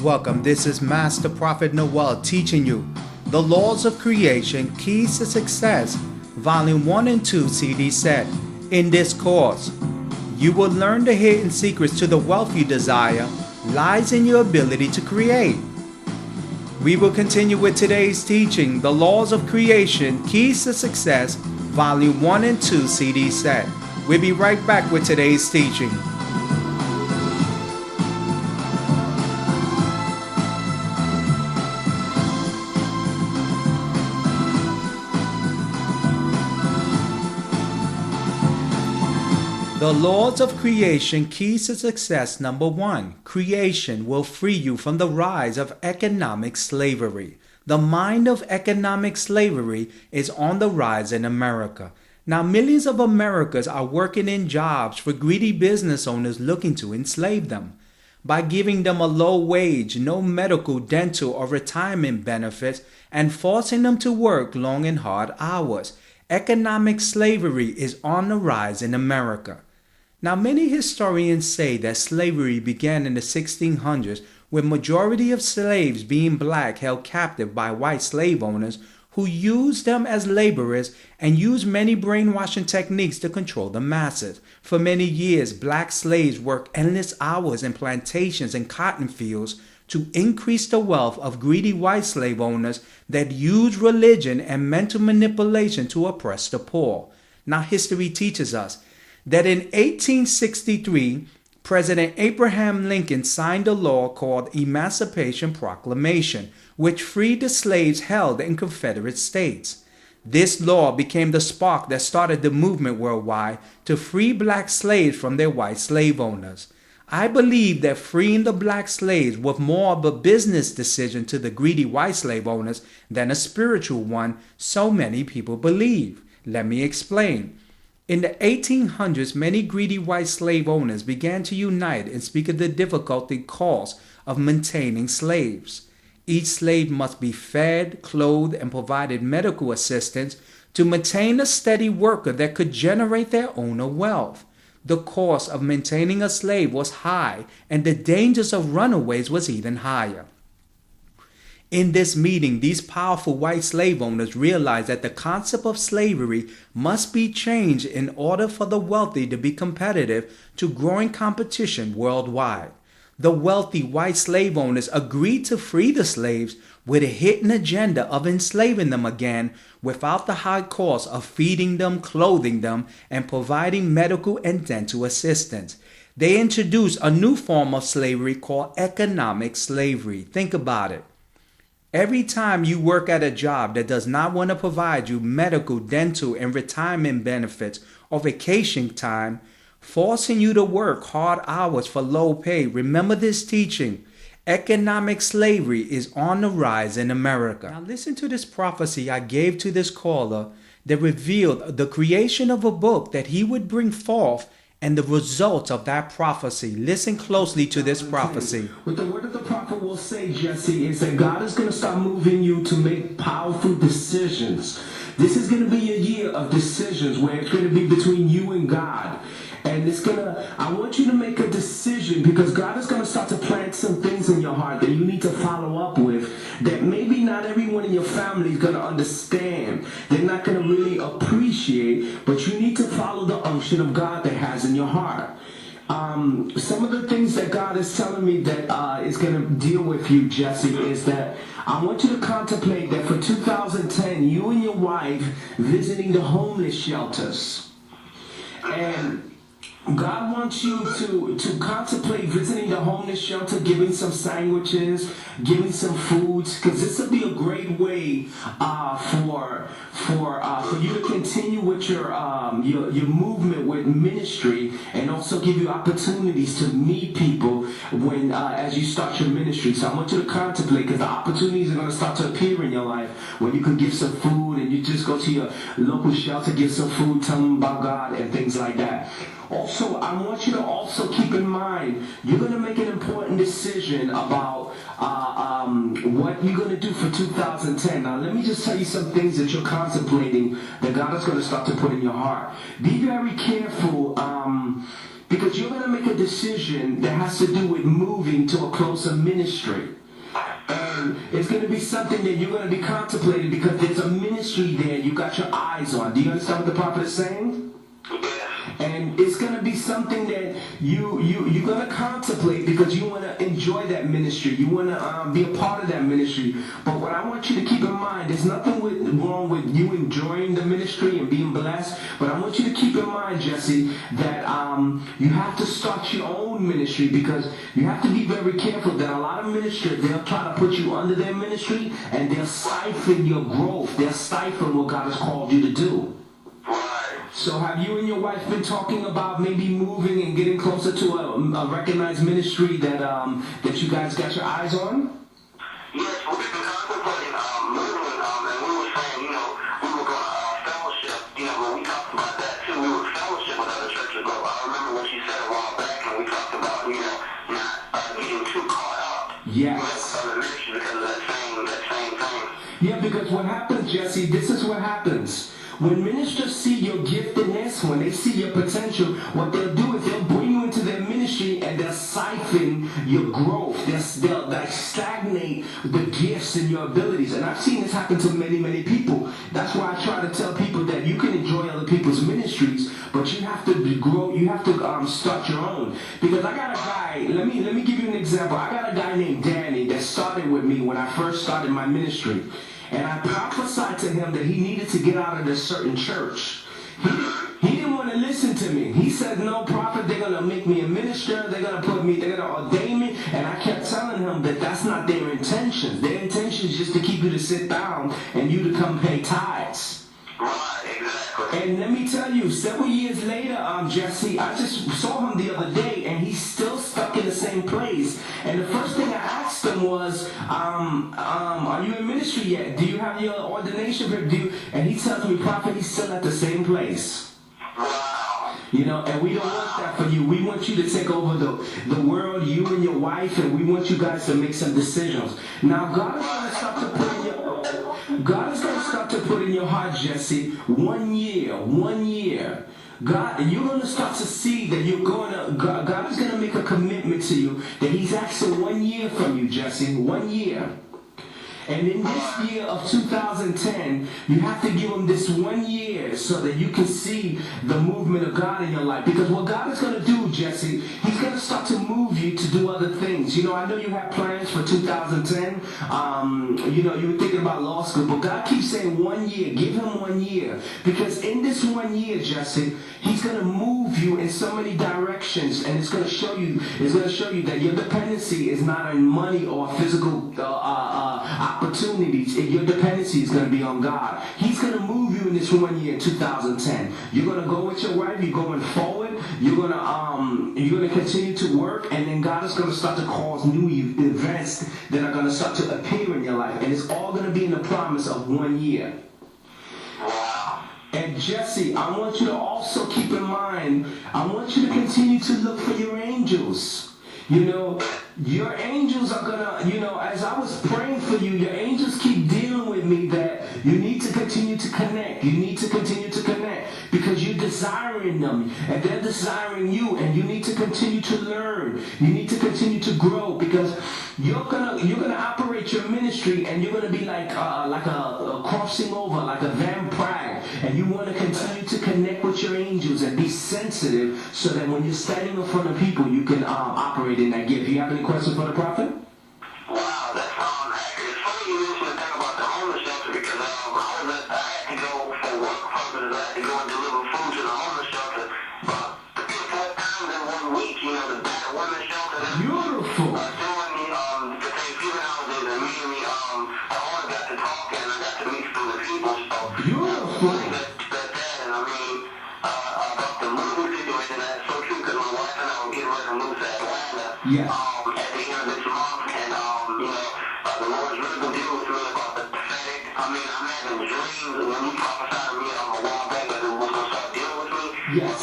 Welcome. This is Master Prophet Noel teaching you the laws of creation, keys to success, volume 1 and 2 CD set. In this course, you will learn the hidden secrets to the wealth you desire lies in your ability to create. We will continue with today's teaching, the laws of creation, keys to success, volume 1 and 2 CD set. We'll be right back with today's teaching. The laws of creation, keys to success. Number 1, creation will free you from the rise of economic slavery. The mind of economic slavery is on the rise in America. Now, millions of Americans are working in jobs for greedy business owners looking to enslave them. By giving them a low wage, no medical, dental, or retirement benefits, and forcing them to work long and hard hours, economic slavery is on the rise in America. Now, many historians say that slavery began in the 1600s with majority of slaves being black held captive by white slave owners who used them as laborers and used many brainwashing techniques to control the masses. For many years, black slaves worked endless hours in plantations and cotton fields to increase the wealth of greedy white slave owners that used religion and mental manipulation to oppress the poor. Now, history teaches us that in 1863, President Abraham Lincoln signed a law called Emancipation Proclamation, which freed the slaves held in Confederate states. This law became the spark that started the movement worldwide to free black slaves from their white slave owners. I believe that freeing the black slaves was more of a business decision to the greedy white slave owners than a spiritual one, so many people believe. Let me explain. In the 1800s, many greedy white slave owners began to unite and speak of the difficulty caused of maintaining slaves. Each slave must be fed, clothed, and provided medical assistance to maintain a steady worker that could generate their owner wealth. The cost of maintaining a slave was high, and the dangers of runaways was even higher. In this meeting, these powerful white slave owners realized that the concept of slavery must be changed in order for the wealthy to be competitive to growing competition worldwide. The wealthy white slave owners agreed to free the slaves with a hidden agenda of enslaving them again without the high cost of feeding them, clothing them, and providing medical and dental assistance. They introduced a new form of slavery called economic slavery. Think about it. Every time you work at a job that does not want to provide you medical, dental, and retirement benefits or vacation time, forcing you to work hard hours for low pay, remember this teaching. Economic slavery is on the rise in America. Now listen to this prophecy I gave to this caller that revealed the creation of a book that he would bring forth and the results of that prophecy. Listen closely to this prophecy. What the word of the prophet will say, Jesse, is that God is going to start moving you to make powerful decisions. This is going to be a year of decisions where it's going to be between you and God. And I want you to make a decision because God is going to start to plant some things in your heart that you need to follow up with that maybe not everyone in your family is going to understand. They're not going to really appreciate, but you need to follow the unction of God that has in your heart. Some of the things that God is telling me that is going to deal with you, Jesse, is that I want you to contemplate that for 2010, you and your wife visiting the homeless shelters. And God wants you to contemplate visiting the homeless shelter, giving some sandwiches, giving some foods, because this will be a great way for you to continue with your movement with ministry, and also give you opportunities to meet people when as you start your ministry. So I want you to contemplate, because the opportunities are going to start to appear in your life when you can give some food, and you just go to your local shelter, give some food, tell them about God and things like that. Also, I want you to also keep in mind, you're going to make an important decision about what you're going to do for 2010. Now, let me just tell you some things that you're contemplating that God is going to start to put in your heart. Be very careful Because you're going to make a decision that has to do with moving to a closer ministry. And it's going to be something that you're going to be contemplating because there's a ministry there you got your eyes on. Do you understand what the prophet is saying? And it's going to be something that you're going to contemplate because you want to enjoy that ministry. You want to be a part of that ministry. But what I want you to keep in mind, there's nothing wrong with you enjoying the ministry and being blessed. But I want you to keep in mind, Jesse, that you have to start your own ministry because you have to be very careful that a lot of ministers, they'll try to put you under their ministry and they'll siphon your growth. They'll siphon what God has called you to do. So have you and your wife been talking about maybe moving and getting closer to a recognized ministry that you guys got your eyes on? Yes, we've been contemplating moving, and we were saying, we were going to fellowship, when we talked about that too, we would fellowship with other churches, but I remember what she said a while back, and we talked about, not getting too caught up. Yes. With other ministry because of that same thing. Yeah, because what happens, Jesse, this is what happens. When ministers see your giftedness, when they see your potential, what they'll do is they'll bring you into their ministry and they'll siphon your growth. They'll like stagnate the gifts and your abilities. And I've seen this happen to many, many people. That's why I try to tell people that you can enjoy other people's ministries, but you have to grow. You have to start your own. Because I got a guy. Let me give you an example. I got a guy named Danny that started with me when I first started my ministry. And I prophesied to him that he needed to get out of this certain church. He didn't want to listen to me. He said, no, prophet, they're going to make me a minister. They're going to ordain me. And I kept telling him that that's not their intention. Their intention is just to keep you to sit down and you to come pay tithes. Right, exactly. And let me tell you, several years later, Jesse, I just saw him the other day, and he's still stuck in the same place. And the first thing I asked him was, are you in ministry yet? Do you have your ordination? And he tells me, prophet, he's still at the same place. Wow. And we don't want that for you. We want you to take over the world, you and your wife, and we want you guys to make some decisions. Now, God is going to start to put in your heart, Jesse, 1 year. God, you're going to start to see that God is going to make a commitment to you that he's asking 1 year from you, Jesse, 1 year. And in this year of 2010, you have to give him this 1 year so that you can see the movement of God in your life. Because what God is going to do, Jesse, he's going to start to move you to do other things. I know you have plans for 2010. You were thinking about law school. But God keeps saying 1 year. Give him 1 year. Because in this 1 year, Jesse, he's going to move you in so many directions. And it's going to show you that your dependency is not on money or physical opportunities. Your dependency is going to be on God. He's going to move you in this 1 year, 2010. You're going to go with your wife. You're going forward. You're going to continue to work, and then God is going to start to cause new events that are going to start to appear in your life, and it's all going to be in the promise of 1 year. Wow. And Jesse, I want you to also keep in mind, I want you to continue to look for your angels. Your angels are gonna, as I was praying for you, your angels keep dealing with me that you need to continue to connect. You need to continue to connect because you're desiring them and they're desiring you, and you need to continue to learn. You need to continue to grow because you're gonna operate your ministry, and you're gonna be like a crossing over, like a vampire, and you want to continue to connect with your angels and be sensitive so that when you're standing in front of people, you can operate in that gift. Do you have any questions for the prophet? Wow, that's it's funny you mentioned the thing about the homeless shelter because I had to go for work purposes. I had to go and deliver food to the homeless shelter. But 4 times in 1 week, the battered women's shelter. Beautiful. During the Thanksgiving holidays, and me and the owner got to talking, and I got to meet some of the people. So beautiful. And I mean, about the moving situation, that's so true because my wife and I were getting ready to move to Atlanta. Yes. At the end of this month, and the Lord's really been dealing with me about the prophetic. I mean, I'm having dreams when you prophesied to me a while back that it was going to start dealing with me. Yes.